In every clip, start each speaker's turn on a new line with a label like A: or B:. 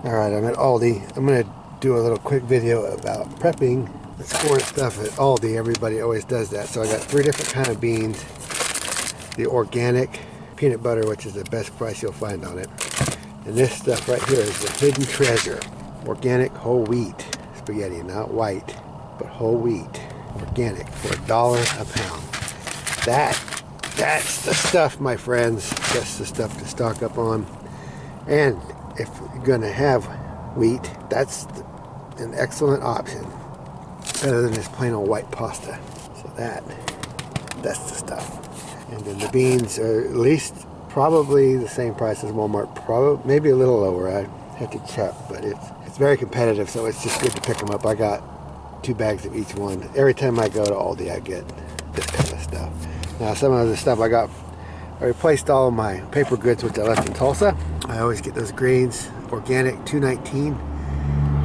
A: Alright, I'm at Aldi. I'm going to do a little quick video about prepping the corn stuff at Aldi. Everybody always does that. So I got 3 different kind of beans. The organic peanut butter, which is the best price you'll find on it. And this stuff right here is the hidden treasure. Organic whole wheat spaghetti, not white, but whole wheat. Organic for $1 a pound. That's the stuff, my friends. That's the stuff to stock up on. And if you're gonna have wheat, that's an excellent option. Better than this plain old white pasta. So that's the stuff. And then the beans are at least probably the same price as Walmart. Probably maybe a little lower. I have to check, but it's very competitive. So it's just good to pick them up. I got 2 bags of each one. Every time I go to Aldi, I get this kind of stuff. Now some of the stuff I replaced all of my paper goods which I left in Tulsa. I always get those greens, organic, $2.19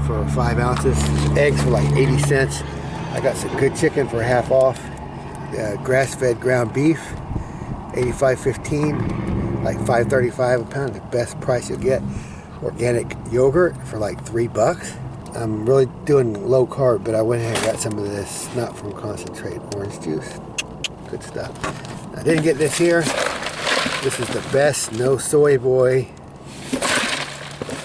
A: for 5 ounces. Eggs for like 80 cents. I got some good chicken for half off. Grass-fed ground beef, $85.15, like $5.35 a pound, the best price you'll get. Organic yogurt for like $3. I'm really doing low carb, but I went ahead and got some of this, not from concentrate, orange juice. Good stuff. I didn't get this here. This is the best no soy boy.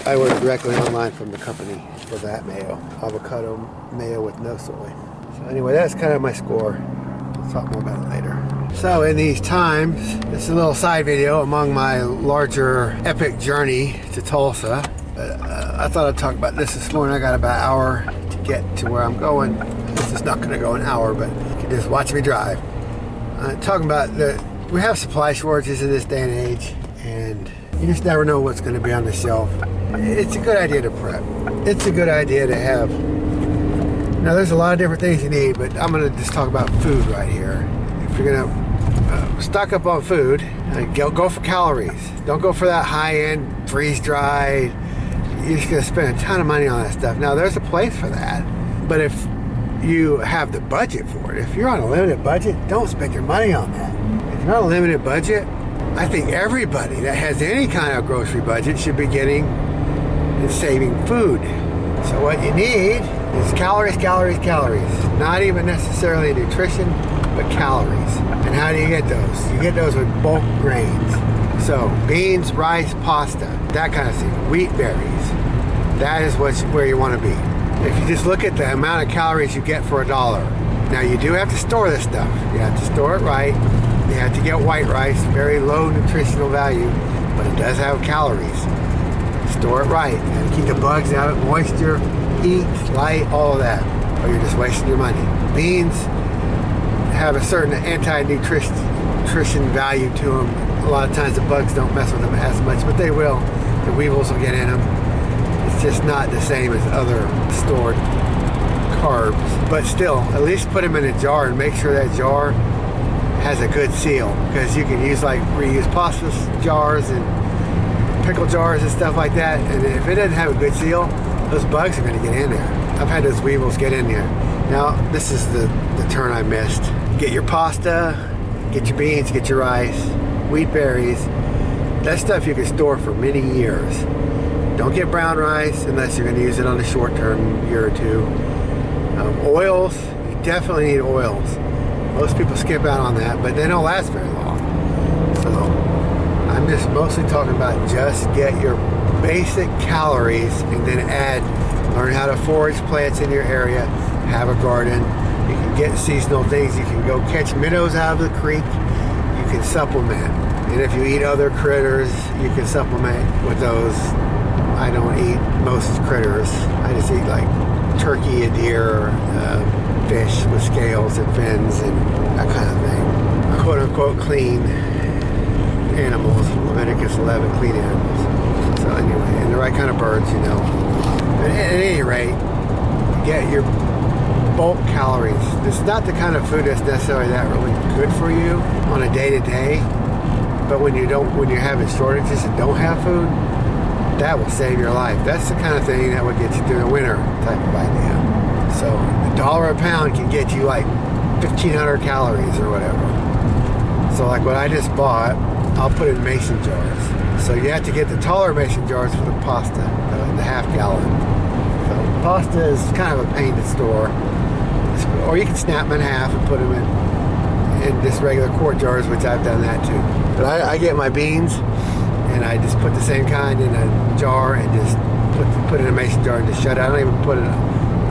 A: I ordered directly online from the company for that mayo. Avocado mayo with no soy. So anyway, that's kind of my score. I'll talk more about it later. So in these times, this is a little side video among my larger epic journey to Tulsa. I thought I'd talk about this morning. I got about an hour to get to where I'm going. This is not going to go an hour, but you can just watch me drive. Talking about we have supply shortages in this day and age, and you just never know what's going to be on the shelf. It's a good idea to prep. It's a good idea to have. Now there's a lot of different things you need, but I'm going to just talk about food right here. If you're going to stock up on food, go for calories. Don't go for that high-end freeze-dried. You're just going to spend a ton of money on that stuff. Now there's a place for that, but if you have the budget for it. If you're on a limited budget, don't spend your money on that. If you're on a limited budget, I think everybody that has any kind of grocery budget should be getting and saving food. So what you need is calories, calories, calories. Not even necessarily nutrition, but calories. And how do you get those? You get those with bulk grains. So beans, rice, pasta, that kind of thing. Wheat berries. That is where you want to be. If you just look at the amount of calories you get for $1. Now you do have to store this stuff. You have to store it right. You have to get white rice, very low nutritional value, but it does have calories. Store it right. And keep the bugs out of it, moisture, heat, light, all of that. Or you're just wasting your money. Beans have a certain anti-nutrition value to them. A lot of times the bugs don't mess with them as much, but they will. The weevils will get in them. It's just not the same as other stored carbs. But still, at least put them in a jar and make sure that jar has a good seal. Because you can use like reuse pasta jars and pickle jars and stuff like that. And if it doesn't have a good seal, those bugs are going to get in there. I've had those weevils get in there. Now, this is the turn I missed. Get your pasta, get your beans, get your rice, wheat berries. That stuff you can store for many years. Don't get brown rice unless you're going to use it on the short term, year or two. Oils, you definitely need oils. Most people skip out on that, but they don't last very long. So I'm just mostly talking about just get your basic calories and then learn how to forage plants in your area, have a garden. You can get seasonal things. You can go catch minnows out of the creek. You can supplement. And if you eat other critters, you can supplement with those. I don't eat most critters. I just eat like turkey and deer, fish with scales and fins and that kind of thing. Quote unquote clean animals, Leviticus 11, clean animals. So anyway, and the right kind of birds, you know. But at any rate, get your bulk calories. This is not the kind of food that's necessarily that really good for you on a day-to-day. But when you're having shortages and don't have food, that will save your life. That's the kind of thing that would get you through the winter type of idea. So $1 a pound can get you like 1,500 calories or whatever. So like what I just bought, I'll put in mason jars. So you have to get the taller mason jars for the pasta, the half-gallon. So pasta is kind of a pain to store. Or you can snap them in half and put them in just regular quart jars, which I've done that too. But I get my beans and I just put the same kind in a jar and just put it in a mason jar and just shut it. I don't even put an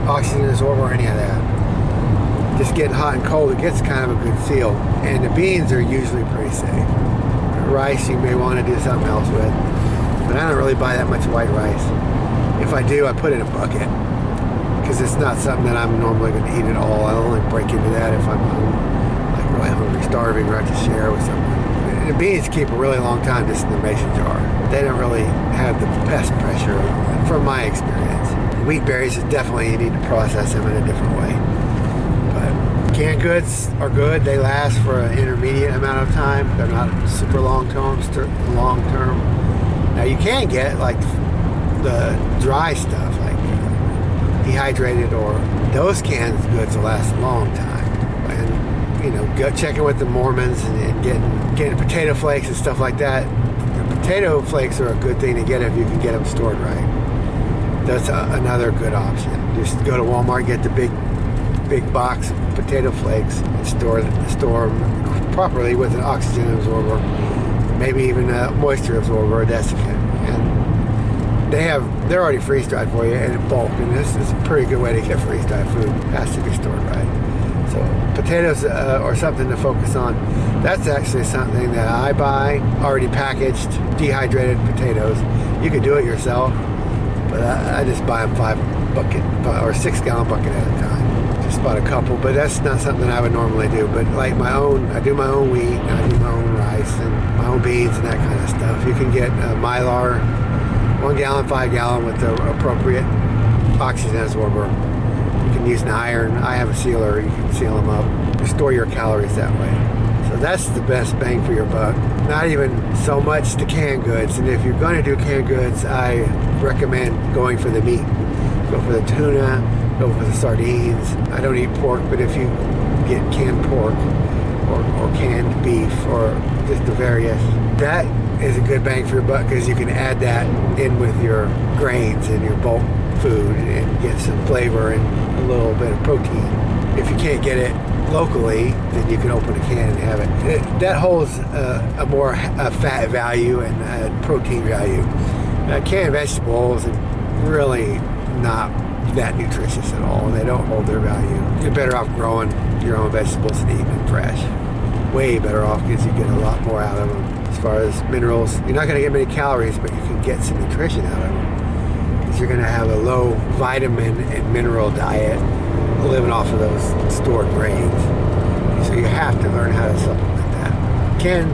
A: oxygen absorber or any of that. Just getting hot and cold, it gets kind of a good seal. And the beans are usually pretty safe. Rice you may want to do something else with, but I don't really buy that much white rice. If I do, I put it in a bucket because it's not something that I'm normally going to eat at all. I'll only break into that if I'm like really hungry, starving, or I have to share with someone. The beans keep a really long time just in the mason jar. They don't really have the pest pressure from my experience. Wheat berries is definitely, you need to process them in a different way. But canned goods are good. They last for an intermediate amount of time. They're not super long term. Now you can get like the dry stuff, like dehydrated, or those canned goods will last a long time. And you know, go checking with the Mormons and getting potato flakes and stuff like that. The potato flakes are a good thing to get if you can get them stored right. That's another good option. Just go to Walmart, get the big box of potato flakes and store them properly with an oxygen absorber, maybe even a moisture absorber, a desiccant. And they're already freeze dried for you and in bulk, and this is a pretty good way to get freeze dried food. It has to be stored right. So potatoes are something to focus on. That's actually something that I buy already packaged, dehydrated potatoes. You can do it yourself, but I just buy them 5 or 6 gallon bucket at a time. Just bought a couple, but that's not something I would normally do. But like I do my own wheat, and I do my own rice, and my own beans, and that kind of stuff. You can get Mylar 1 gallon, 5 gallon with the appropriate oxygen absorber. You can use an iron. I have a sealer. You can seal them up. You store your calories that way. So that's the best bang for your buck. Not even so much the canned goods. And if you're going to do canned goods, I recommend going for the meat. Go for the tuna, go for the sardines. I don't eat pork, but if you get canned pork or canned beef or just the various, that is a good bang for your buck because you can add that in with your grains and your bulk food and get some flavor and a little bit of protein. If you can't get it locally, then you can open a can and have it. That holds a more fat value and a protein value. Canned vegetables are really not that nutritious at all. They don't hold their value. You're better off growing your own vegetables and eating them fresh. Way better off because you get a lot more out of them. As far as minerals, you're not going to get many calories, but you can get some nutrition out of them. Because you're going to have a low vitamin and mineral diet living off of those stored grains. So you have to learn how to supplement that. Canned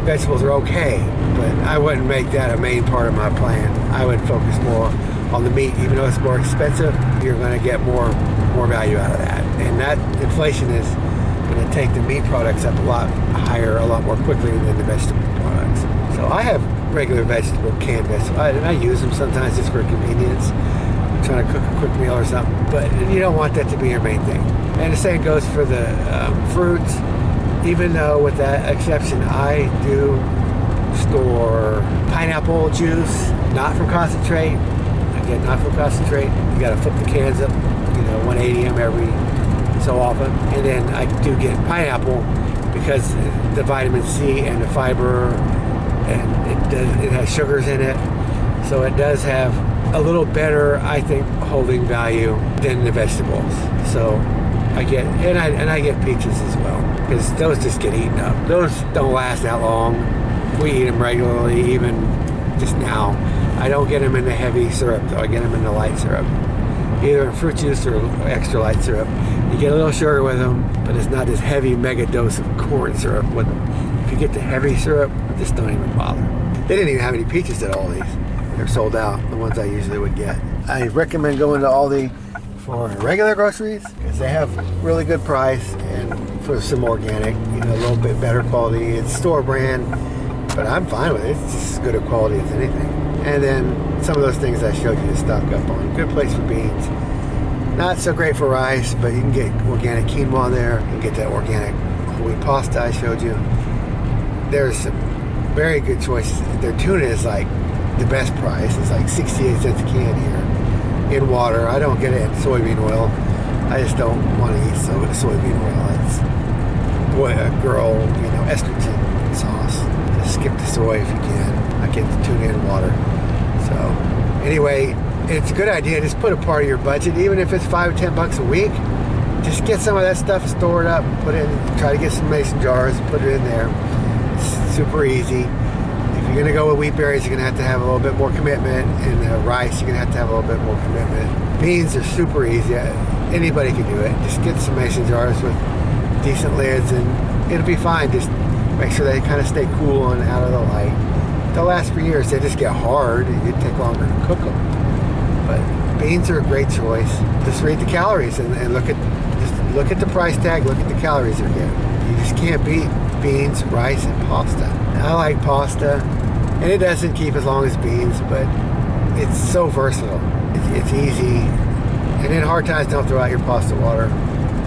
A: vegetables are okay, but I wouldn't make that a main part of my plan. I would focus more on the meat. Even though it's more expensive, you're going to get more value out of that. And that inflation is going to take the meat products up a lot higher, a lot more quickly than the vegetable products. So I have regular canned vegetables. I use them sometimes just for convenience. I'm trying to cook a quick meal or something, but you don't want that to be your main thing. And the same goes for the fruits. Even though with that exception, I do store pineapple juice, not from concentrate. Again, not from concentrate. You got to flip the cans up, 180 them every so often. And then I do get pineapple because the vitamin C and the fiber, and it has sugars in it. So it does have a little better, I think, holding value than the vegetables. So I get peaches as well, because those just get eaten up. Those don't last that long. We eat them regularly, even just now. I don't get them in the heavy syrup, though. I get them in the light syrup, either in fruit juice or extra light syrup. You get a little sugar with them, but it's not this heavy mega dose of corn syrup with them. If you get the heavy syrup, just don't even bother. They didn't even have any peaches at Aldi's. They're sold out, the ones I usually would get. I recommend going to Aldi for regular groceries because they have really good price, and for some organic, a little bit better quality. It's store brand, but I'm fine with it. It's just as good a quality as anything. And then some of those things I showed you to stock up on. Good place for beans. Not so great for rice, but you can get organic quinoa there. You can get that organic whole wheat pasta I showed you. There's some very good choices. Their tuna is like the best price. It's like 68 cents a can here in water. I don't get it in soybean oil. I just don't want to eat soybean oil. It's girl, estrogen sauce. Just skip the soy if you can. I get the tuna in water. So anyway, it's a good idea. Just put a part of your budget, even if it's $5 or $10 a week. Just get some of that stuff stored up. Put it in. Try to get some mason jars. Put it in there. It's super easy. If you're gonna go with wheat berries, you're gonna have to have a little bit more commitment. And rice, you're gonna have to have a little bit more commitment. Beans are super easy. Anybody can do it. Just get some mason jars with decent lids, and it'll be fine. Just make sure they kind of stay cool and out of the light. They'll last for years. They just get hard. It take longer to cook them. But beans are a great choice. Just read the calories and look at the price tag. Look at the calories they're getting. You just can't beat beans, rice, and pasta. I like pasta, and it doesn't keep as long as beans, but it's so versatile. It's easy, and in hard times, don't throw out your pasta water.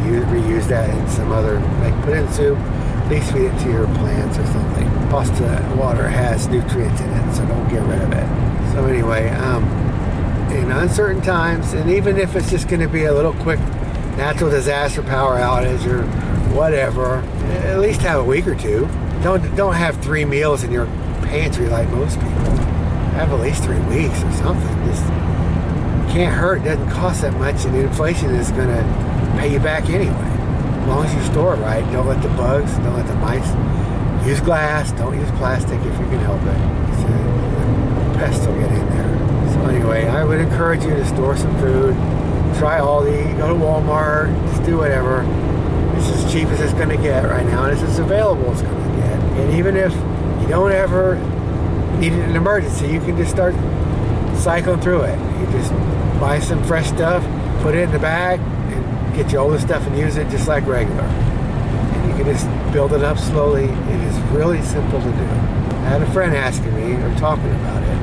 A: You reuse that in some other, put it in soup. At least feed it to your plants or something. Pasta water has nutrients in it, so don't get rid of it. So anyway, in uncertain times, and even if it's just going to be a little quick natural disaster power outage or whatever, at least have a week or two. Don't have 3 meals in your pantry like most people. Have at least 3 weeks or something. Just can't hurt. It doesn't cost that much, and inflation is going to pay you back anyway. As long as you store it right, don't let the bugs, don't let the mice. Use glass, don't use plastic if you can help it. So the pests will get in there. So anyway, I would encourage you to store some food. Try ALDI, go to Walmart, just do whatever. It's as cheap as it's going to get right now, and it's as available as it's going to get. And even if you don't ever need it in an emergency, you can just start cycling through it. You just buy some fresh stuff, put it in the bag, and get your older stuff and use it just like regular. And you can just build it up slowly. It is really simple to do. I had a friend asking me or talking about it.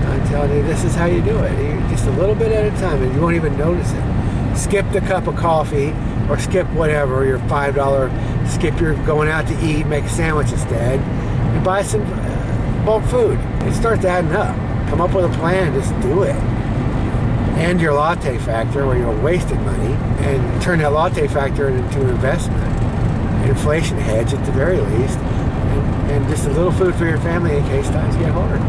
A: I'm telling you, this is how you do it. Just a little bit at a time, and you won't even notice it. Skip the cup of coffee, or skip whatever, your $5, skip your going out to eat, make a sandwich instead, and buy some bulk food. It starts adding up. Come up with a plan, just do it. End your latte factor where you're wasting money, and turn that latte factor into an investment. Inflation hedge at the very least, and just a little food for your family in case times get hard.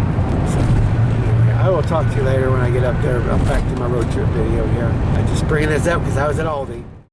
A: So, anyway, I will talk to you later when I get up there. I'm back to my road trip video here. I'm just bringing this up because I was at ALDI.